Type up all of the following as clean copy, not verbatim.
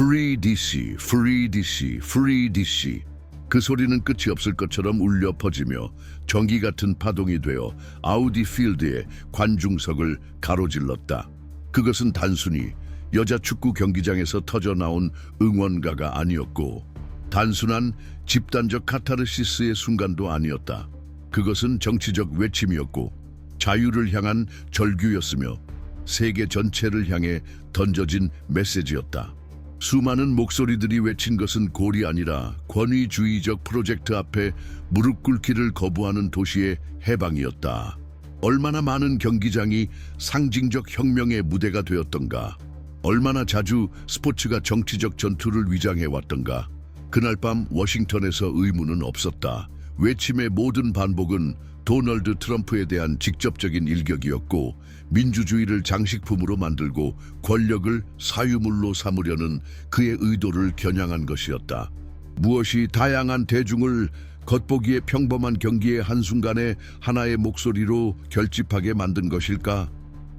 Free DC, Free DC, Free DC. 그 소리는 끝이 없을 것처럼 울려 퍼지며 전기 같은 파동이 되어 아우디 필드의 관중석을 가로질렀다. 그것은 단순히 여자 축구 경기장에서 터져나온 응원가가 아니었고 단순한 집단적 카타르시스의 순간도 아니었다. 그것은 정치적 외침이었고 자유를 향한 절규였으며 세계 전체를 향해 던져진 메시지였다. 수많은 목소리들이 외친 것은 골이 아니라 권위주의적 프로젝트 앞에 무릎 꿇기를 거부하는 도시의 해방이었다. 얼마나 많은 경기장이 상징적 혁명의 무대가 되었던가. 얼마나 자주 스포츠가 정치적 전투를 위장해왔던가. 그날 밤 워싱턴에서 의문은 없었다. 외침의 모든 반복은 도널드 트럼프에 대한 직접적인 일격이었고 민주주의를 장식품으로 만들고 권력을 사유물로 삼으려는 그의 의도를 겨냥한 것이었다. 무엇이 다양한 대중을 겉보기에 평범한 경기의 한순간에 하나의 목소리로 결집하게 만든 것일까?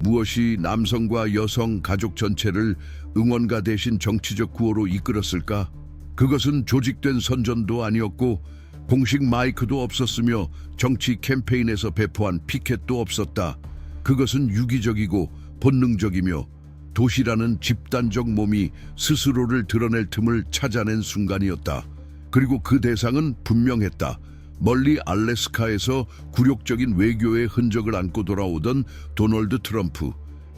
무엇이 남성과 여성, 가족 전체를 응원가 대신 정치적 구호로 이끌었을까? 그것은 조직된 선전도 아니었고 공식 마이크도 없었으며 정치 캠페인에서 배포한 피켓도 없었다. 그것은 유기적이고 본능적이며 도시라는 집단적 몸이 스스로를 드러낼 틈을 찾아낸 순간이었다. 그리고 그 대상은 분명했다. 멀리 알래스카에서 굴욕적인 외교의 흔적을 안고 돌아오던 도널드 트럼프.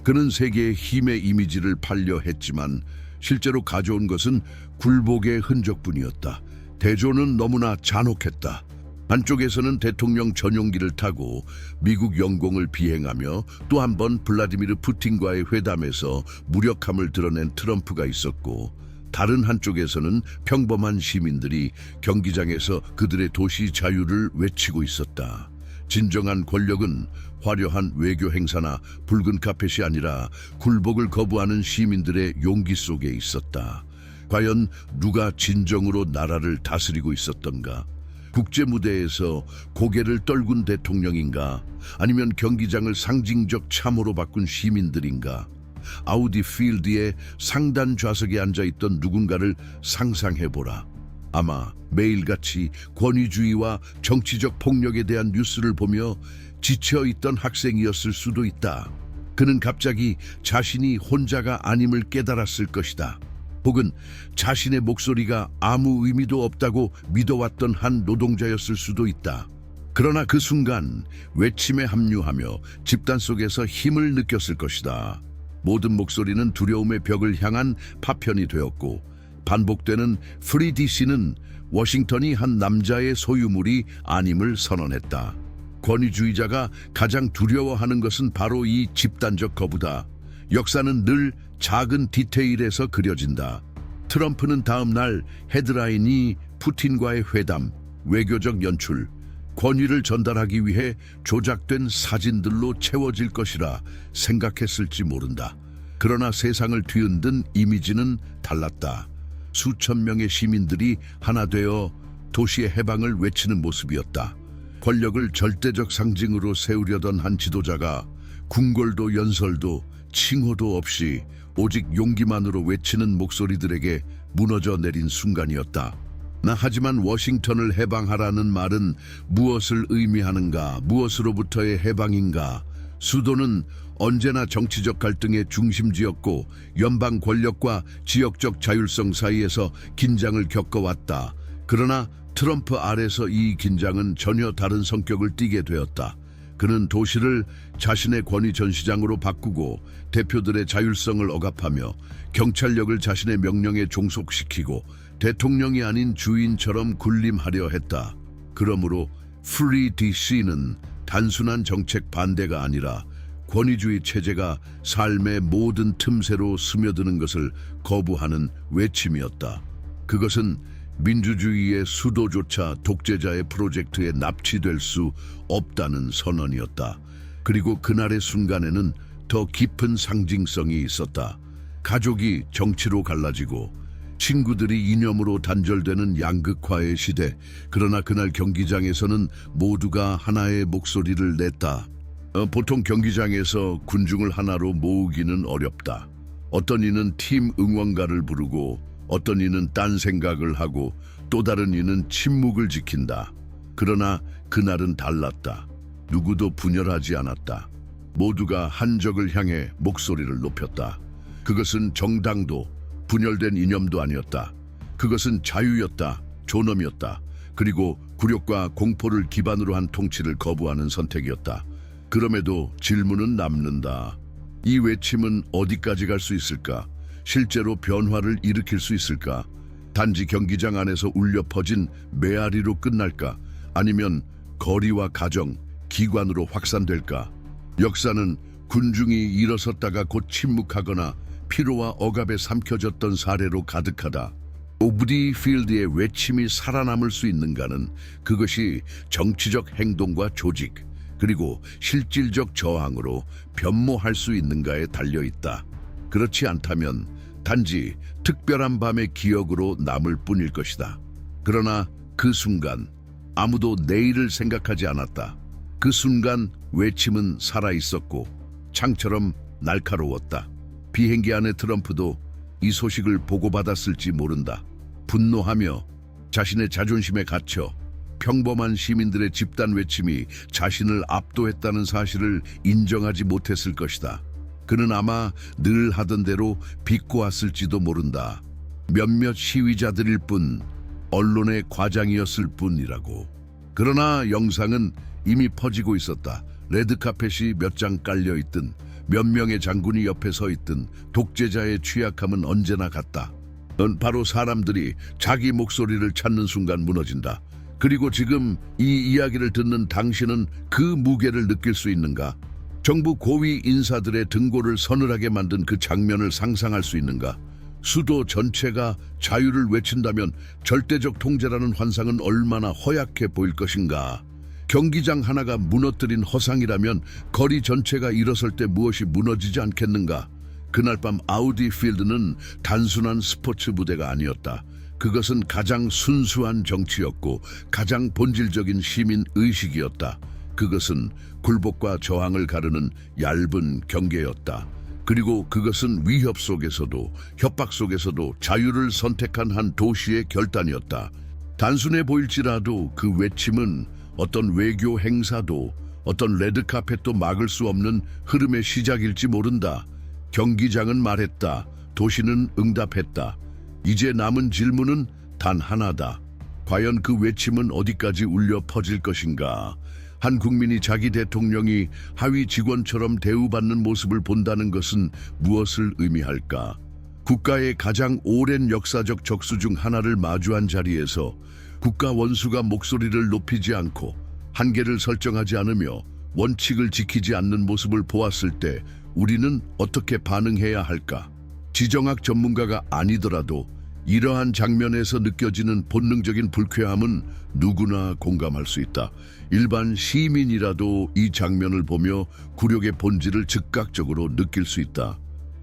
그는 세계의 힘의 이미지를 팔려 했지만 실제로 가져온 것은 굴복의 흔적뿐이었다. 대조는 너무나 잔혹했다. 한쪽에서는 대통령 전용기를 타고 미국 영공을 비행하며 또 한 번 블라디미르 푸틴과의 회담에서 무력함을 드러낸 트럼프가 있었고 다른 한쪽에서는 평범한 시민들이 경기장에서 그들의 도시 자유를 외치고 있었다. 진정한 권력은 화려한 외교 행사나 붉은 카펫이 아니라 굴복을 거부하는 시민들의 용기 속에 있었다. 과연 누가 진정으로 나라를 다스리고 있었던가? 국제 무대에서 고개를 떨군 대통령인가? 아니면 경기장을 상징적 참호로 바꾼 시민들인가? 아우디 필드의 상단 좌석에 앉아있던 누군가를 상상해보라. 아마 매일같이 권위주의와 정치적 폭력에 대한 뉴스를 보며 지쳐있던 학생이었을 수도 있다. 그는 갑자기 자신이 혼자가 아님을 깨달았을 것이다. 혹은 자신의 목소리가 아무 의미도 없다고 믿어왔던 한 노동자였을 수도 있다. 그러나 그 순간 외침에 합류하며 집단 속에서 힘을 느꼈을 것이다. 모든 목소리는 두려움의 벽을 향한 파편이 되었고 반복되는 프리 DC는 워싱턴이 한 남자의 소유물이 아님을 선언했다. 권위주의자가 가장 두려워하는 것은 바로 이 집단적 거부다. 역사는 늘 작은 디테일에서 그려진다. 트럼프는 다음 날 헤드라인이 푸틴과의 회담, 외교적 연출, 권위를 전달하기 위해 조작된 사진들로 채워질 것이라 생각했을지 모른다. 그러나 세상을 뒤흔든 이미지는 달랐다. 수천 명의 시민들이 하나 되어 도시의 해방을 외치는 모습이었다. 권력을 절대적 상징으로 세우려던 한 지도자가 궁궐도 연설도 칭호도 없이 오직 용기만으로 외치는 목소리들에게 무너져 내린 순간이었다. 하지만 워싱턴을 해방하라는 말은 무엇을 의미하는가? 무엇으로부터의 해방인가? 수도는 언제나 정치적 갈등의 중심지였고 연방 권력과 지역적 자율성 사이에서 긴장을 겪어왔다. 그러나 트럼프 아래서 이 긴장은 전혀 다른 성격을 띠게 되었다. 그는 도시를 자신의 권위 전시장으로 바꾸고 대표들의 자율성을 억압하며 경찰력을 자신의 명령에 종속시키고 대통령이 아닌 주인처럼 군림하려 했다. 그러므로 프리 DC는 단순한 정책 반대가 아니라 권위주의 체제가 삶의 모든 틈새로 스며드는 것을 거부하는 외침이었다. 그것은 민주주의의 수도조차 독재자의 프로젝트에 납치될 수 없다는 선언이었다. 그리고 그날의 순간에는 더 깊은 상징성이 있었다. 가족이 정치로 갈라지고 친구들이 이념으로 단절되는 양극화의 시대. 그러나 그날 경기장에서는 모두가 하나의 목소리를 냈다. 보통 경기장에서 군중을 하나로 모으기는 어렵다. 어떤 이는 팀 응원가를 부르고 어떤 이는 딴 생각을 하고 또 다른 이는 침묵을 지킨다. 그러나 그날은 달랐다. 누구도 분열하지 않았다. 모두가 한 적을 향해 목소리를 높였다. 그것은 정당도 분열된 이념도 아니었다. 그것은 자유였다. 존엄이었다. 그리고 굴욕과 공포를 기반으로 한 통치를 거부하는 선택이었다. 그럼에도 질문은 남는다. 이 외침은 어디까지 갈 수 있을까? 실제로 변화를 일으킬 수 있을까? 단지 경기장 안에서 울려 퍼진 메아리로 끝날까? 아니면 거리와 가정, 기관으로 확산될까? 역사는 군중이 일어섰다가 곧 침묵하거나 피로와 억압에 삼켜졌던 사례로 가득하다. 오브디 필드의 외침이 살아남을 수 있는가는 그것이 정치적 행동과 조직, 그리고 실질적 저항으로 변모할 수 있는가에 달려있다. 그렇지 않다면 단지 특별한 밤의 기억으로 남을 뿐일 것이다. 그러나 그 순간 아무도 내일을 생각하지 않았다. 그 순간 외침은 살아있었고 창처럼 날카로웠다. 비행기 안의 트럼프도 이 소식을 보고받았을지 모른다. 분노하며 자신의 자존심에 갇혀 평범한 시민들의 집단 외침이 자신을 압도했다는 사실을 인정하지 못했을 것이다. 그는 아마 늘 하던 대로 비꼬았을지도 모른다. 몇몇 시위자들일 뿐, 언론의 과장이었을 뿐이라고. 그러나 영상은 이미 퍼지고 있었다. 레드카펫이 몇 장 깔려있든 몇 명의 장군이 옆에 서 있든 독재자의 취약함은 언제나 같다. 넌 바로 사람들이 자기 목소리를 찾는 순간 무너진다. 그리고 지금 이 이야기를 듣는 당신은 그 무게를 느낄 수 있는가? 정부 고위 인사들의 등골을 서늘하게 만든 그 장면을 상상할 수 있는가? 수도 전체가 자유를 외친다면 절대적 통제라는 환상은 얼마나 허약해 보일 것인가? 경기장 하나가 무너뜨린 허상이라면 거리 전체가 일어설 때 무엇이 무너지지 않겠는가? 그날 밤 아우디 필드는 단순한 스포츠 무대가 아니었다. 그것은 가장 순수한 정치였고 가장 본질적인 시민 의식이었다. 그것은 굴복과 저항을 가르는 얇은 경계였다. 그리고 그것은 위협 속에서도 협박 속에서도 자유를 선택한 한 도시의 결단이었다. 단순해 보일지라도 그 외침은 어떤 외교 행사도 어떤 레드카펫도 막을 수 없는 흐름의 시작일지 모른다. 경기장은 말했다. 도시는 응답했다. 이제 남은 질문은 단 하나다. 과연 그 외침은 어디까지 울려 퍼질 것인가? 한 국민이 자기 대통령이 하위 직원처럼 대우받는 모습을 본다는 것은 무엇을 의미할까? 국가의 가장 오랜 역사적 적수 중 하나를 마주한 자리에서 국가 원수가 목소리를 높이지 않고 한계를 설정하지 않으며 원칙을 지키지 않는 모습을 보았을 때 우리는 어떻게 반응해야 할까? 지정학 전문가가 아니더라도 이러한 장면에서 느껴지는 본능적인 불쾌함은 누구나 공감할 수 있다. 일반 시민이라도 이 장면을 보며 굴욕의 본질을 즉각적으로 느낄 수 있다.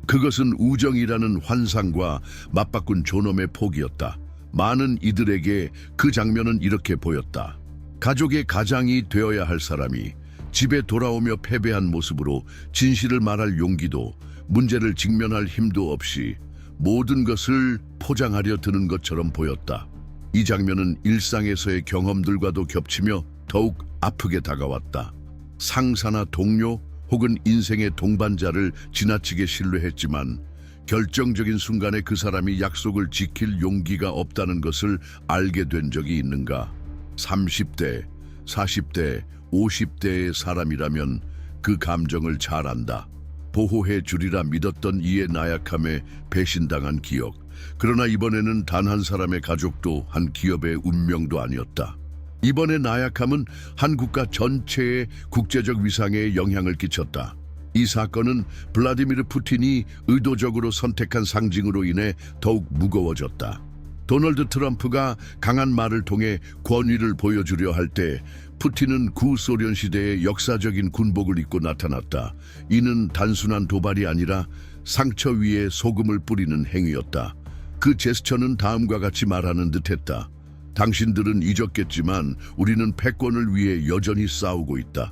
그것은 우정이라는 환상과 맞바꾼 존엄의 포기였다. 많은 이들에게 그 장면은 이렇게 보였다. 가족의 가장이 되어야 할 사람이 집에 돌아오며 패배한 모습으로 진실을 말할 용기도 문제를 직면할 힘도 없이 모든 것을 포장하려 드는 것처럼 보였다. 이 장면은 일상에서의 경험들과도 겹치며 더욱 아프게 다가왔다. 상사나 동료 혹은 인생의 동반자를 지나치게 신뢰했지만 결정적인 순간에 그 사람이 약속을 지킬 용기가 없다는 것을 알게 된 적이 있는가? 30대, 40대, 50대의 사람이라면 그 감정을 잘 안다. 보호해 주리라 믿었던 이의 나약함에 배신당한 기억. 그러나 이번에는 단 한 사람의 가족도 한 기업의 운명도 아니었다. 이번의 나약함은 한 국가 전체의 국제적 위상에 영향을 끼쳤다. 이 사건은 블라디미르 푸틴이 의도적으로 선택한 상징으로 인해 더욱 무거워졌다. 도널드 트럼프가 강한 말을 통해 권위를 보여주려 할 때 푸틴은 구소련 시대의 역사적인 군복을 입고 나타났다. 이는 단순한 도발이 아니라 상처 위에 소금을 뿌리는 행위였다. 그 제스처는 다음과 같이 말하는 듯했다. 당신들은 잊었겠지만 우리는 패권을 위해 여전히 싸우고 있다.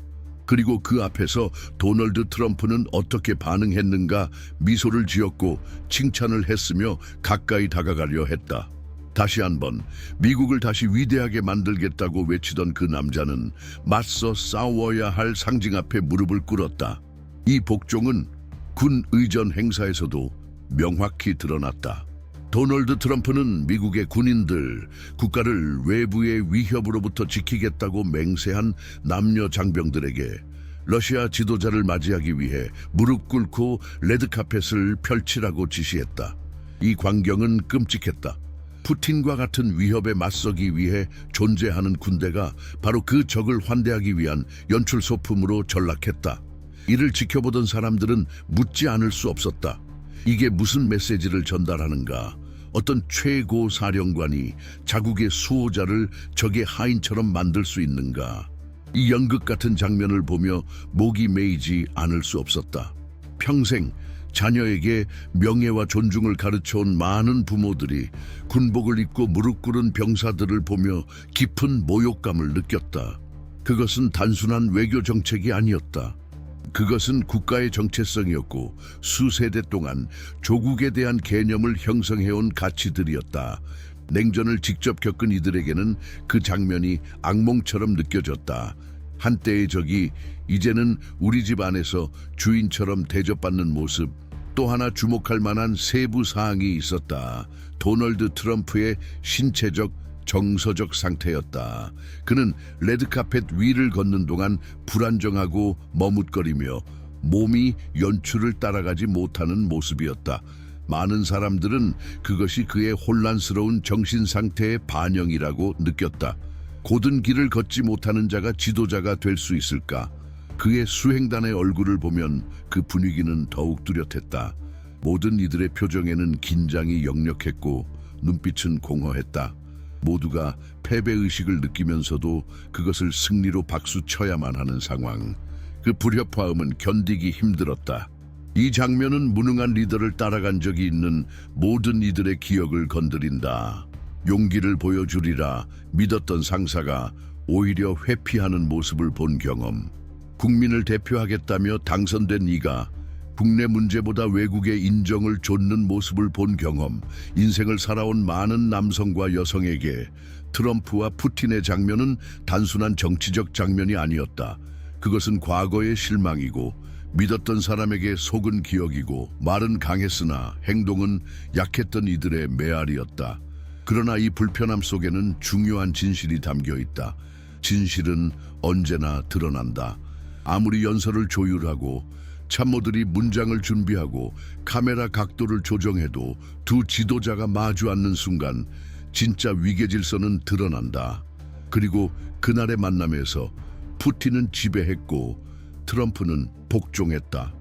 그리고 그 앞에서 도널드 트럼프는 어떻게 반응했는가 미소를 지었고 칭찬을 했으며 가까이 다가가려 했다. 다시 한번 미국을 다시 위대하게 만들겠다고 외치던 그 남자는 맞서 싸워야 할 상징 앞에 무릎을 꿇었다. 이 복종은 군 의전 행사에서도 명확히 드러났다. 도널드 트럼프는 미국의 군인들, 국가를 외부의 위협으로부터 지키겠다고 맹세한 남녀 장병들에게 러시아 지도자를 맞이하기 위해 무릎 꿇고 레드카펫을 펼치라고 지시했다. 이 광경은 끔찍했다. 푸틴과 같은 위협에 맞서기 위해 존재하는 군대가 바로 그 적을 환대하기 위한 연출 소품으로 전락했다. 이를 지켜보던 사람들은 묻지 않을 수 없었다. 이게 무슨 메시지를 전달하는가? 어떤 최고 사령관이 자국의 수호자를 적의 하인처럼 만들 수 있는가? 이 연극 같은 장면을 보며 목이 메이지 않을 수 없었다. 평생 자녀에게 명예와 존중을 가르쳐온 많은 부모들이 군복을 입고 무릎 꿇은 병사들을 보며 깊은 모욕감을 느꼈다. 그것은 단순한 외교 정책이 아니었다. 그것은 국가의 정체성이었고 수세대 동안 조국에 대한 개념을 형성해온 가치들이었다. 냉전을 직접 겪은 이들에게는 그 장면이 악몽처럼 느껴졌다. 한때의 적이 이제는 우리 집 안에서 주인처럼 대접받는 모습. 또 하나 주목할 만한 세부 사항이 있었다. 도널드 트럼프의 신체적 정서적 상태였다. 그는 레드카펫 위를 걷는 동안 불안정하고 머뭇거리며 몸이 연출을 따라가지 못하는 모습이었다. 많은 사람들은 그것이 그의 혼란스러운 정신 상태의 반영이라고 느꼈다. 고든 길을 걷지 못하는 자가 지도자가 될 수 있을까? 그의 수행단의 얼굴을 보면 그 분위기는 더욱 뚜렷했다. 모든 이들의 표정에는 긴장이 역력했고 눈빛은 공허했다. 모두가 패배의식을 느끼면서도 그것을 승리로 박수쳐야만 하는 상황. 그 불협화음은 견디기 힘들었다. 이 장면은 무능한 리더를 따라간 적이 있는 모든 이들의 기억을 건드린다. 용기를 보여주리라 믿었던 상사가 오히려 회피하는 모습을 본 경험. 국민을 대표하겠다며 당선된 이가 국내 문제보다 외국의 인정을 좇는 모습을 본 경험. 인생을 살아온 많은 남성과 여성에게 트럼프와 푸틴의 장면은 단순한 정치적 장면이 아니었다. 그것은 과거의 실망이고 믿었던 사람에게 속은 기억이고 말은 강했으나 행동은 약했던 이들의 메아리였다. 그러나 이 불편함 속에는 중요한 진실이 담겨 있다. 진실은 언제나 드러난다. 아무리 연설을 조율하고 참모들이 문장을 준비하고 카메라 각도를 조정해도 두 지도자가 마주 앉는 순간 진짜 위계질서는 드러난다. 그리고 그날의 만남에서 푸틴은 지배했고 트럼프는 복종했다.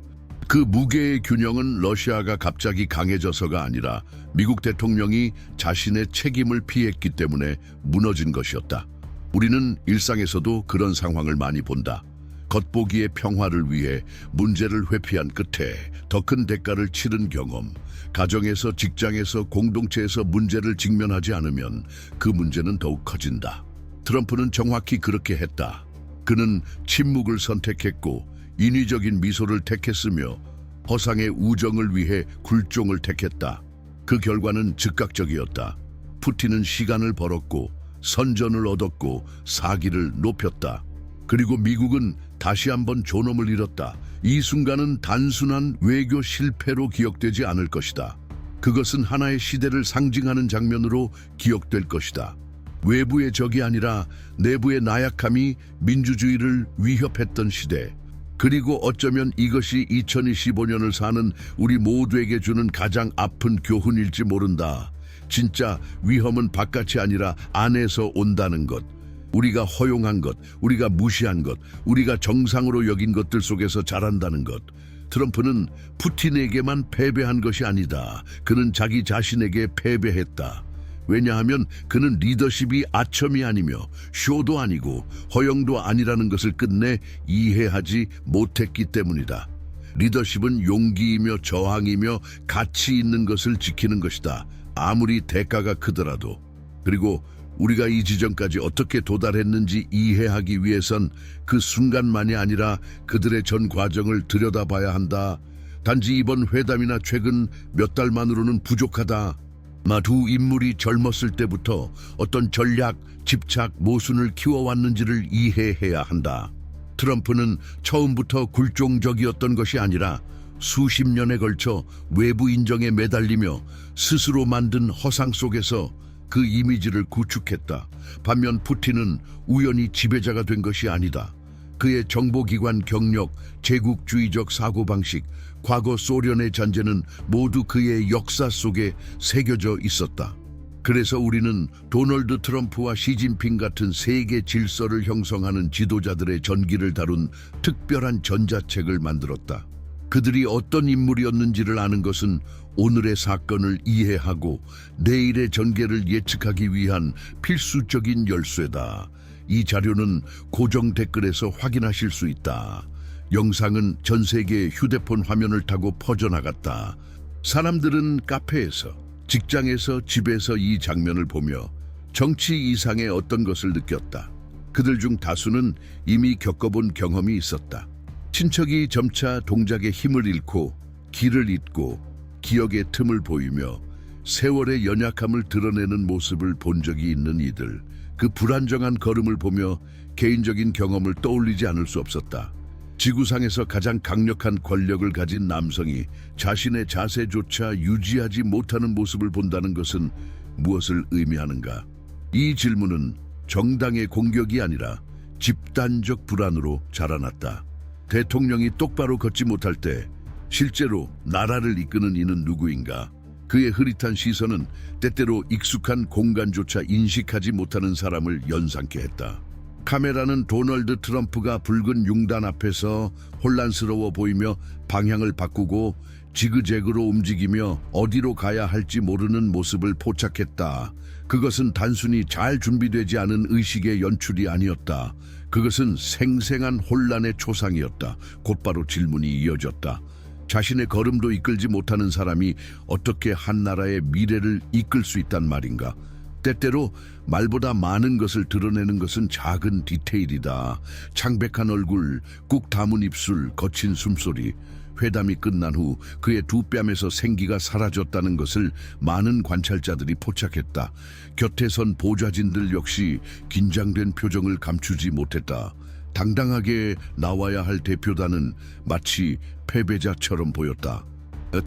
그 무게의 균형은 러시아가 갑자기 강해져서가 아니라 미국 대통령이 자신의 책임을 피했기 때문에 무너진 것이었다. 우리는 일상에서도 그런 상황을 많이 본다. 겉보기의 평화를 위해 문제를 회피한 끝에 더 큰 대가를 치른 경험. 가정에서, 직장에서, 공동체에서 문제를 직면하지 않으면 그 문제는 더욱 커진다. 트럼프는 정확히 그렇게 했다. 그는 침묵을 선택했고 인위적인 미소를 택했으며 허상의 우정을 위해 굴종을 택했다. 그 결과는 즉각적이었다. 푸틴은 시간을 벌었고 선전을 얻었고 사기를 높였다. 그리고 미국은 다시 한번 존엄을 잃었다. 이 순간은 단순한 외교 실패로 기억되지 않을 것이다. 그것은 하나의 시대를 상징하는 장면으로 기억될 것이다. 외부의 적이 아니라 내부의 나약함이 민주주의를 위협했던 시대. 그리고 어쩌면 이것이 2025년을 사는 우리 모두에게 주는 가장 아픈 교훈일지 모른다. 진짜 위험은 바깥이 아니라 안에서 온다는 것. 우리가 허용한 것, 우리가 무시한 것, 우리가 정상으로 여긴 것들 속에서 자란다는 것. 트럼프는 푸틴에게만 패배한 것이 아니다. 그는 자기 자신에게 패배했다. 왜냐하면 그는 리더십이 아첨이 아니며 쇼도 아니고 허영도 아니라는 것을 끝내 이해하지 못했기 때문이다. 리더십은 용기이며 저항이며 가치 있는 것을 지키는 것이다. 아무리 대가가 크더라도. 그리고 우리가 이 지점까지 어떻게 도달했는지 이해하기 위해선 그 순간만이 아니라 그들의 전 과정을 들여다봐야 한다. 단지 이번 회담이나 최근 몇 달만으로는 부족하다. 두 인물이 젊었을 때부터 어떤 전략, 집착, 모순을 키워왔는지를 이해해야 한다. 트럼프는 처음부터 굴종적이었던 것이 아니라 수십 년에 걸쳐 외부 인정에 매달리며 스스로 만든 허상 속에서 그 이미지를 구축했다. 반면 푸틴은 우연히 지배자가 된 것이 아니다. 그의 정보기관 경력, 제국주의적 사고방식, 과거 소련의 잔재는 모두 그의 역사 속에 새겨져 있었다. 그래서 우리는 도널드 트럼프와 시진핑 같은 세계 질서를 형성하는 지도자들의 전기를 다룬 특별한 전자책을 만들었다. 그들이 어떤 인물이었는지를 아는 것은 오늘의 사건을 이해하고 내일의 전개를 예측하기 위한 필수적인 열쇠다. 이 자료는 고정 댓글에서 확인하실 수 있다. 영상은 전 세계 휴대폰 화면을 타고 퍼져나갔다. 사람들은 카페에서, 직장에서, 집에서 이 장면을 보며 정치 이상의 어떤 것을 느꼈다. 그들 중 다수는 이미 겪어본 경험이 있었다. 친척이 점차 동작의 힘을 잃고 길을 잇고 기억의 틈을 보이며 세월의 연약함을 드러내는 모습을 본 적이 있는 이들. 그 불안정한 걸음을 보며 개인적인 경험을 떠올리지 않을 수 없었다. 지구상에서 가장 강력한 권력을 가진 남성이 자신의 자세조차 유지하지 못하는 모습을 본다는 것은 무엇을 의미하는가? 이 질문은 정당의 공격이 아니라 집단적 불안으로 자라났다. 대통령이 똑바로 걷지 못할 때 실제로 나라를 이끄는 이는 누구인가? 그의 흐릿한 시선은 때때로 익숙한 공간조차 인식하지 못하는 사람을 연상케 했다. 카메라는 도널드 트럼프가 붉은 융단 앞에서 혼란스러워 보이며 방향을 바꾸고 지그재그로 움직이며 어디로 가야 할지 모르는 모습을 포착했다. 그것은 단순히 잘 준비되지 않은 의식의 연출이 아니었다. 그것은 생생한 혼란의 초상이었다. 곧바로 질문이 이어졌다. 자신의 걸음도 이끌지 못하는 사람이 어떻게 한 나라의 미래를 이끌 수 있단 말인가? 때때로 말보다 많은 것을 드러내는 것은 작은 디테일이다. 창백한 얼굴, 꾹 담은 입술, 거친 숨소리. 회담이 끝난 후 그의 두 뺨에서 생기가 사라졌다는 것을 많은 관찰자들이 포착했다. 곁에 선 보좌진들 역시 긴장된 표정을 감추지 못했다. 당당하게 나와야 할 대표단은 마치 패배자처럼 보였다.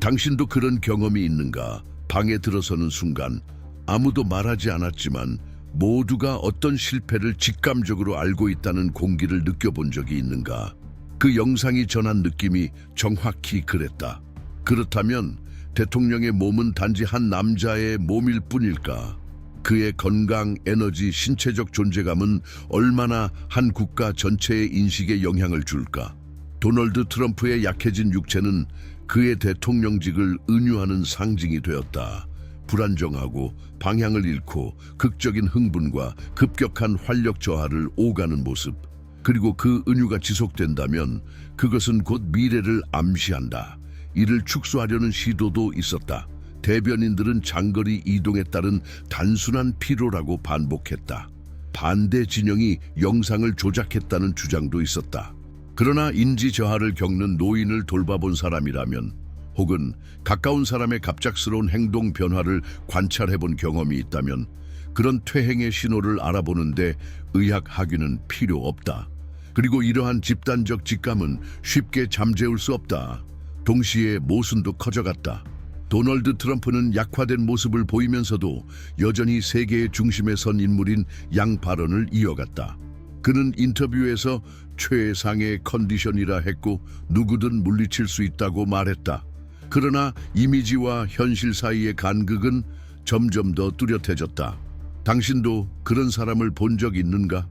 당신도 그런 경험이 있는가? 방에 들어서는 순간 아무도 말하지 않았지만 모두가 어떤 실패를 직감적으로 알고 있다는 공기를 느껴본 적이 있는가? 그 영상이 전한 느낌이 정확히 그랬다. 그렇다면 대통령의 몸은 단지 한 남자의 몸일 뿐일까? 그의 건강, 에너지, 신체적 존재감은 얼마나 한 국가 전체의 인식에 영향을 줄까? 도널드 트럼프의 약해진 육체는 그의 대통령직을 은유하는 상징이 되었다. 불안정하고 방향을 잃고 극적인 흥분과 급격한 활력 저하를 오가는 모습. 그리고 그 은유가 지속된다면 그것은 곧 미래를 암시한다. 이를 축소하려는 시도도 있었다. 대변인들은 장거리 이동에 따른 단순한 피로라고 반복했다. 반대 진영이 영상을 조작했다는 주장도 있었다. 그러나 인지 저하를 겪는 노인을 돌봐본 사람이라면 혹은 가까운 사람의 갑작스러운 행동 변화를 관찰해본 경험이 있다면 그런 퇴행의 신호를 알아보는데 의학 학위는 필요 없다. 그리고 이러한 집단적 직감은 쉽게 잠재울 수 없다. 동시에 모순도 커져갔다. 도널드 트럼프는 약화된 모습을 보이면서도 여전히 세계의 중심에 선 인물인 양 발언을 이어갔다. 그는 인터뷰에서 최상의 컨디션이라 했고 누구든 물리칠 수 있다고 말했다. 그러나 이미지와 현실 사이의 간극은 점점 더 뚜렷해졌다. 당신도 그런 사람을 본 적 있는가?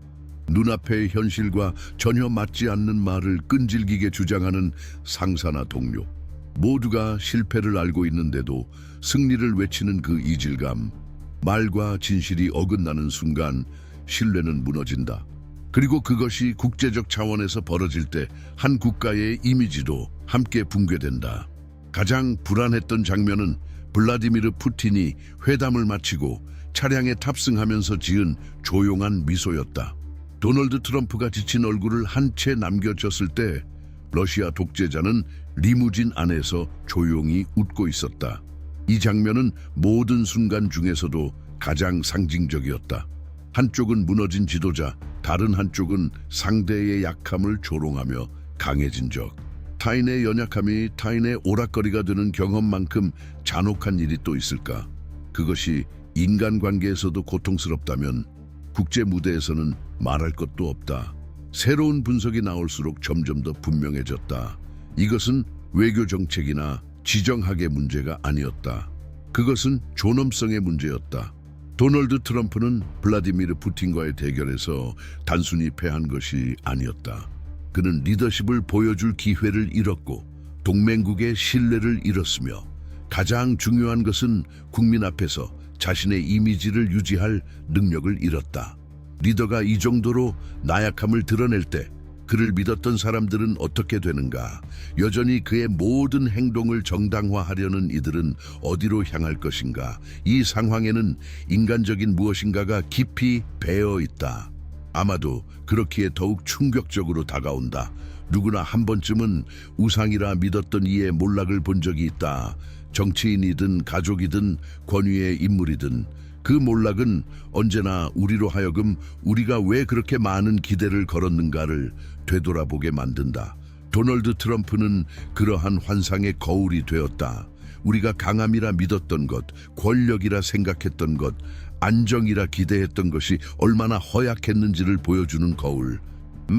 눈앞의 현실과 전혀 맞지 않는 말을 끈질기게 주장하는 상사나 동료. 모두가 실패를 알고 있는데도 승리를 외치는 그 이질감. 말과 진실이 어긋나는 순간 신뢰는 무너진다. 그리고 그것이 국제적 차원에서 벌어질 때 한 국가의 이미지도 함께 붕괴된다. 가장 불안했던 장면은 블라디미르 푸틴이 회담을 마치고 차량에 탑승하면서 지은 조용한 미소였다. 도널드 트럼프가 지친 얼굴을 한 채 남겨졌을 때 러시아 독재자는 리무진 안에서 조용히 웃고 있었다. 이 장면은 모든 순간 중에서도 가장 상징적이었다. 한쪽은 무너진 지도자, 다른 한쪽은 상대의 약함을 조롱하며 강해진 적. 타인의 연약함이 타인의 오락거리가 되는 경험만큼 잔혹한 일이 또 있을까? 그것이 인간관계에서도 고통스럽다면 국제 무대에서는 말할 것도 없다. 새로운 분석이 나올수록 점점 더 분명해졌다. 이것은 외교 정책이나 지정학의 문제가 아니었다. 그것은 존엄성의 문제였다. 도널드 트럼프는 블라디미르 푸틴과의 대결에서 단순히 패한 것이 아니었다. 그는 리더십을 보여줄 기회를 잃었고 동맹국의 신뢰를 잃었으며 가장 중요한 것은 국민 앞에서 자신의 이미지를 유지할 능력을 잃었다. 리더가 이 정도로 나약함을 드러낼 때 그를 믿었던 사람들은 어떻게 되는가? 여전히 그의 모든 행동을 정당화하려는 이들은 어디로 향할 것인가? 이 상황에는 인간적인 무엇인가가 깊이 배어 있다. 아마도 그렇기에 더욱 충격적으로 다가온다. 누구나 한 번쯤은 우상이라 믿었던 이의 몰락을 본 적이 있다. 정치인이든 가족이든 권위의 인물이든 그 몰락은 언제나 우리로 하여금 우리가 왜 그렇게 많은 기대를 걸었는가를 되돌아보게 만든다. 도널드 트럼프는 그러한 환상의 거울이 되었다. 우리가 강함이라 믿었던 것, 권력이라 생각했던 것, 안정이라 기대했던 것이 얼마나 허약했는지를 보여주는 거울.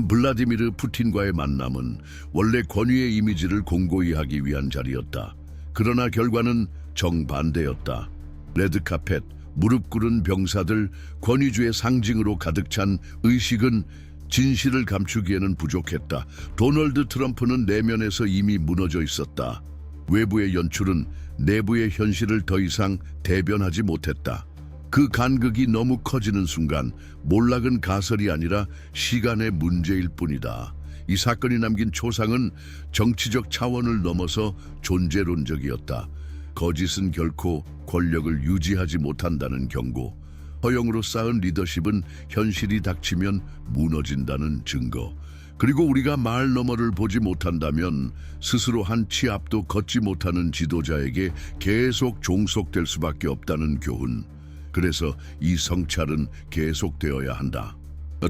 블라디미르 푸틴과의 만남은 원래 권위의 이미지를 공고히 하기 위한 자리였다. 그러나 결과는 정반대였다. 레드카펫, 무릎 꿇은 병사들, 권위주의 상징으로 가득 찬 의식은 진실을 감추기에는 부족했다. 도널드 트럼프는 내면에서 이미 무너져 있었다. 외부의 연출은 내부의 현실을 더 이상 대변하지 못했다. 그 간극이 너무 커지는 순간 몰락은 가설이 아니라 시간의 문제일 뿐이다. 이 사건이 남긴 초상은 정치적 차원을 넘어서 존재론적이었다. 거짓은 결코 권력을 유지하지 못한다는 경고. 허영으로 쌓은 리더십은 현실이 닥치면 무너진다는 증거. 그리고 우리가 말 너머를 보지 못한다면 스스로 한 치 앞도 걷지 못하는 지도자에게 계속 종속될 수밖에 없다는 교훈. 그래서 이 성찰은 계속되어야 한다.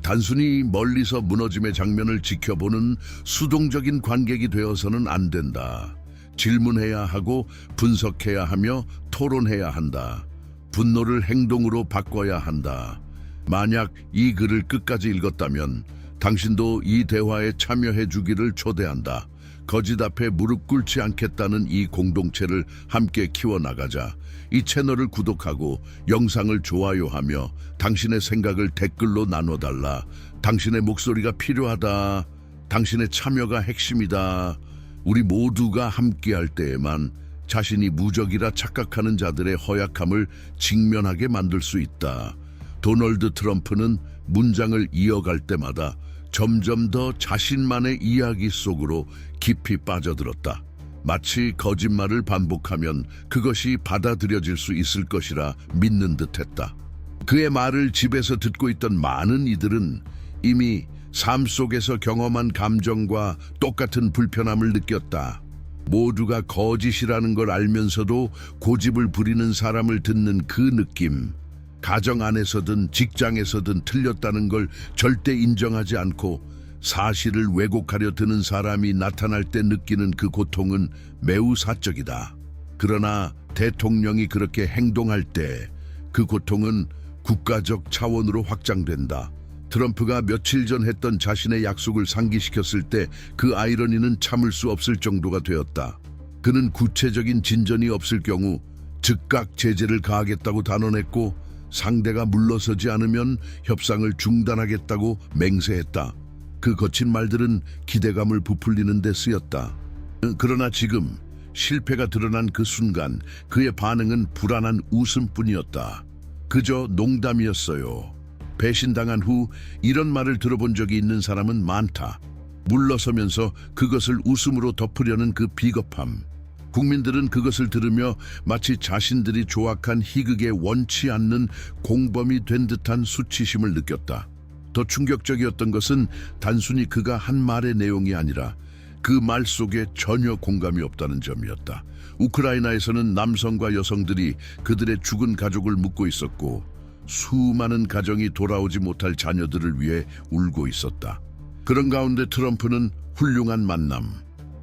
단순히 멀리서 무너짐의 장면을 지켜보는 수동적인 관객이 되어서는 안 된다. 질문해야 하고 분석해야 하며 토론해야 한다. 분노를 행동으로 바꿔야 한다. 만약 이 글을 끝까지 읽었다면 당신도 이 대화에 참여해 주기를 초대한다. 거짓 앞에 무릎 꿇지 않겠다는 이 공동체를 함께 키워나가자. 이 채널을 구독하고 영상을 좋아요하며 당신의 생각을 댓글로 나눠달라. 당신의 목소리가 필요하다. 당신의 참여가 핵심이다. 우리 모두가 함께할 때에만 자신이 무적이라 착각하는 자들의 허약함을 직면하게 만들 수 있다. 도널드 트럼프는 문장을 이어갈 때마다 점점 더 자신만의 이야기 속으로 깊이 빠져들었다. 마치 거짓말을 반복하면 그것이 받아들여질 수 있을 것이라 믿는 듯했다. 그의 말을 집에서 듣고 있던 많은 이들은 이미 삶 속에서 경험한 감정과 똑같은 불편함을 느꼈다. 모두가 거짓이라는 걸 알면서도 고집을 부리는 사람을 듣는 그 느낌. 가정 안에서든 직장에서든 틀렸다는 걸 절대 인정하지 않고 사실을 왜곡하려 드는 사람이 나타날 때 느끼는 그 고통은 매우 사적이다. 그러나 대통령이 그렇게 행동할 때 그 고통은 국가적 차원으로 확장된다. 트럼프가 며칠 전 했던 자신의 약속을 상기시켰을 때 그 아이러니는 참을 수 없을 정도가 되었다. 그는 구체적인 진전이 없을 경우 즉각 제재를 가하겠다고 단언했고 상대가 물러서지 않으면 협상을 중단하겠다고 맹세했다. 그 거친 말들은 기대감을 부풀리는 데 쓰였다. 그러나 지금 실패가 드러난 그 순간 그의 반응은 불안한 웃음뿐이었다. 그저 농담이었어요. 배신당한 후 이런 말을 들어본 적이 있는 사람은 많다. 물러서면서 그것을 웃음으로 덮으려는 그 비겁함. 국민들은 그것을 들으며 마치 자신들이 조악한 희극에 원치 않는 공범이 된 듯한 수치심을 느꼈다. 더 충격적이었던 것은 단순히 그가 한 말의 내용이 아니라 그 말 속에 전혀 공감이 없다는 점이었다. 우크라이나에서는 남성과 여성들이 그들의 죽은 가족을 묻고 있었고 수많은 가정이 돌아오지 못할 자녀들을 위해 울고 있었다. 그런 가운데 트럼프는 훌륭한 만남,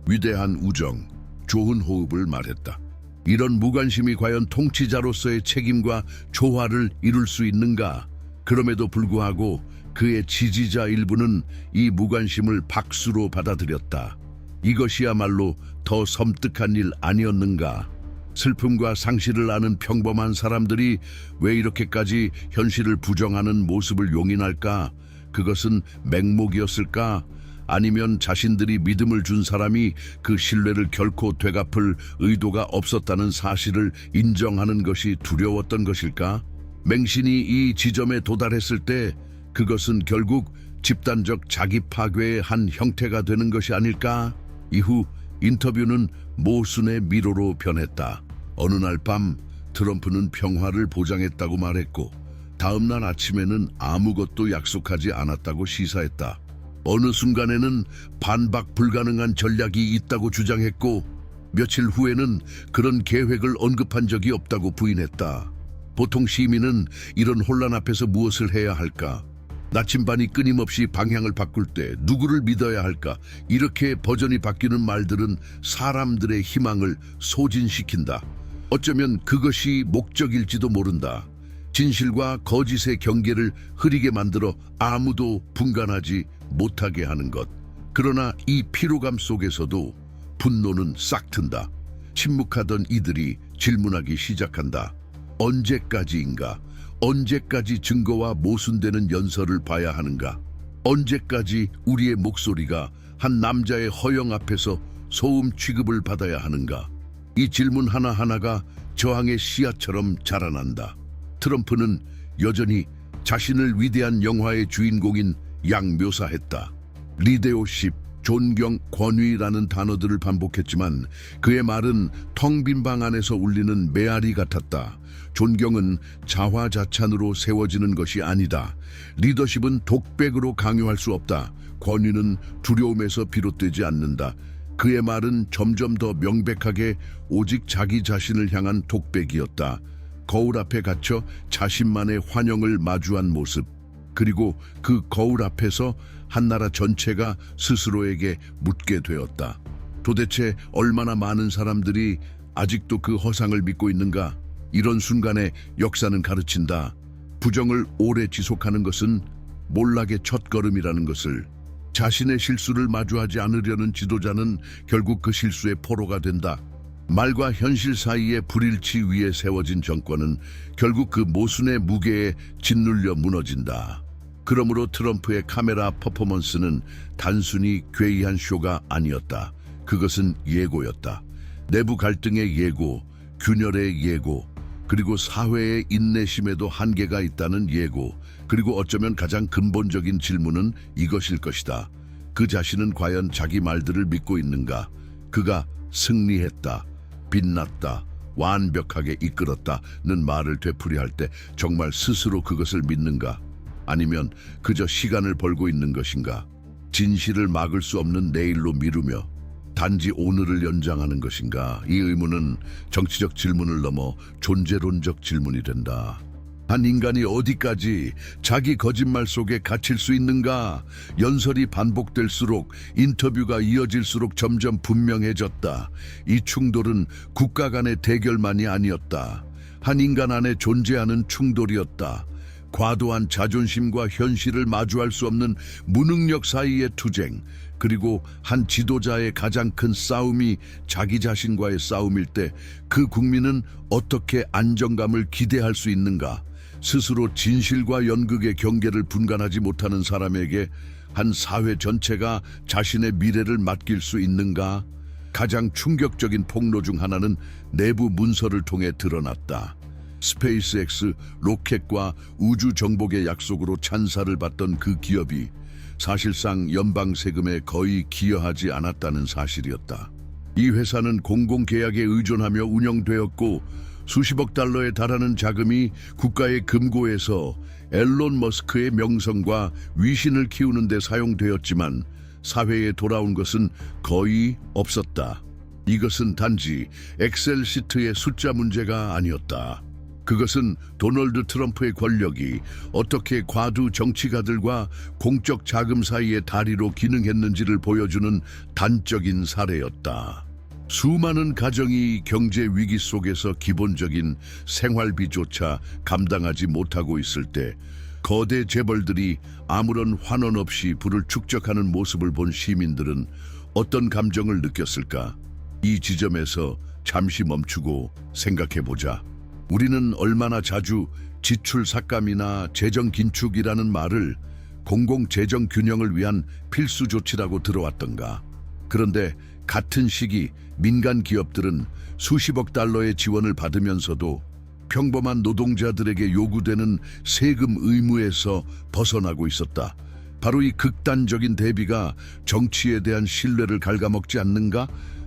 위대한 우정, 좋은 호흡을 말했다. 이런 무관심이 과연 통치자로서의 책임과 조화를 이룰 수 있는가? 그럼에도 불구하고 그의 지지자 일부는 이 무관심을 박수로 받아들였다. 이것이야말로 더 섬뜩한 일 아니었는가? 슬픔과 상실을 아는 평범한 사람들이 왜 이렇게까지 현실을 부정하는 모습을 용인할까? 그것은 맹목이었을까? 아니면 자신들이 믿음을 준 사람이 그 신뢰를 결코 되갚을 의도가 없었다는 사실을 인정하는 것이 두려웠던 것일까? 맹신이 이 지점에 도달했을 때 그것은 결국 집단적 자기 파괴의 한 형태가 되는 것이 아닐까? 이후 인터뷰는 모순의 미로로 변했다. 어느 날 밤 트럼프는 평화를 보장했다고 말했고 다음 날 아침에는 아무것도 약속하지 않았다고 시사했다. 어느 순간에는 반박 불가능한 전략이 있다고 주장했고 며칠 후에는 그런 계획을 언급한 적이 없다고 부인했다. 보통 시민은 이런 혼란 앞에서 무엇을 해야 할까? 나침반이 끊임없이 방향을 바꿀 때 누구를 믿어야 할까? 이렇게 버전이 바뀌는 말들은 사람들의 희망을 소진시킨다. 어쩌면 그것이 목적일지도 모른다. 진실과 거짓의 경계를 흐리게 만들어 아무도 분간하지 못하게 하는 것. 그러나 이 피로감 속에서도 분노는 싹튼다. 침묵하던 이들이 질문하기 시작한다. 언제까지인가? 언제까지 증거와 모순되는 연설을 봐야 하는가? 언제까지 우리의 목소리가 한 남자의 허영 앞에서 소음 취급을 받아야 하는가? 이 질문 하나하나가 저항의 씨앗처럼 자라난다. 트럼프는 여전히 자신을 위대한 영화의 주인공인 양묘사했다. 리더십, 존경, 권위라는 단어들을 반복했지만 그의 말은 텅 빈 방 안에서 울리는 메아리 같았다. 존경은 자화자찬으로 세워지는 것이 아니다. 리더십은 독백으로 강요할 수 없다. 권위는 두려움에서 비롯되지 않는다. 그의 말은 점점 더 명백하게 오직 자기 자신을 향한 독백이었다. 거울 앞에 갇혀 자신만의 환영을 마주한 모습, 그리고 그 거울 앞에서 한 나라 전체가 스스로에게 묻게 되었다. 도대체 얼마나 많은 사람들이 아직도 그 허상을 믿고 있는가? 이런 순간에 역사는 가르친다. 부정을 오래 지속하는 것은 몰락의 첫걸음이라는 것을. 자신의 실수를 마주하지 않으려는 지도자는 결국 그 실수의 포로가 된다. 말과 현실 사이의 불일치 위에 세워진 정권은 결국 그 모순의 무게에 짓눌려 무너진다. 그러므로 트럼프의 카메라 퍼포먼스는 단순히 괴이한 쇼가 아니었다. 그것은 예고였다. 내부 갈등의 예고, 균열의 예고, 그리고 사회의 인내심에도 한계가 있다는 예고, 그리고 어쩌면 가장 근본적인 질문은 이것일 것이다. 그 자신은 과연 자기 말들을 믿고 있는가? 그가 승리했다, 빛났다, 완벽하게 이끌었다는 말을 되풀이할 때 정말 스스로 그것을 믿는가? 아니면 그저 시간을 벌고 있는 것인가? 진실을 막을 수 없는 내일로 미루며 단지 오늘을 연장하는 것인가? 이 의문은 정치적 질문을 넘어 존재론적 질문이 된다. 한 인간이 어디까지 자기 거짓말 속에 갇힐 수 있는가? 연설이 반복될수록, 인터뷰가 이어질수록 점점 분명해졌다. 이 충돌은 국가 간의 대결만이 아니었다. 한 인간 안에 존재하는 충돌이었다. 과도한 자존심과 현실을 마주할 수 없는 무능력 사이의 투쟁, 그리고 한 지도자의 가장 큰 싸움이 자기 자신과의 싸움일 때 그 국민은 어떻게 안정감을 기대할 수 있는가? 스스로 진실과 연극의 경계를 분간하지 못하는 사람에게 한 사회 전체가 자신의 미래를 맡길 수 있는가? 가장 충격적인 폭로 중 하나는 내부 문서를 통해 드러났다. 스페이스X 로켓과 우주 정복의 약속으로 찬사를 받던 그 기업이 사실상 연방 세금에 거의 기여하지 않았다는 사실이었다. 이 회사는 공공계약에 의존하며 운영되었고 수십억 달러에 달하는 자금이 국가의 금고에서 앨런 머스크의 명성과 위신을 키우는 데 사용되었지만 사회에 돌아온 것은 거의 없었다. 이것은 단지 엑셀 시트의 숫자 문제가 아니었다. 그것은 도널드 트럼프의 권력이 어떻게 과두 정치가들과 공적 자금 사이의 다리로 기능했는지를 보여주는 단적인 사례였다. 수많은 가정이 경제 위기 속에서 기본적인 생활비조차 감당하지 못하고 있을 때 거대 재벌들이 아무런 환원 없이 부를 축적하는 모습을 본 시민들은 어떤 감정을 느꼈을까? 이 지점에서 잠시 멈추고 생각해보자. 우리는 얼마나 자주 지출 삭감이나 재정 긴축이라는 말을 공공재정 균형을 위한 필수 조치라고 들어왔던가. 그런데 같은 시기 민간 기업들은 수십억 달러의 지원을 받으면서도 평범한 노동자들에게 요구되는 세금 의무에서 벗어나고 있었다. 바로 이 극단적인 대비가 정치에 대한 신뢰를 갉아먹지 않는가?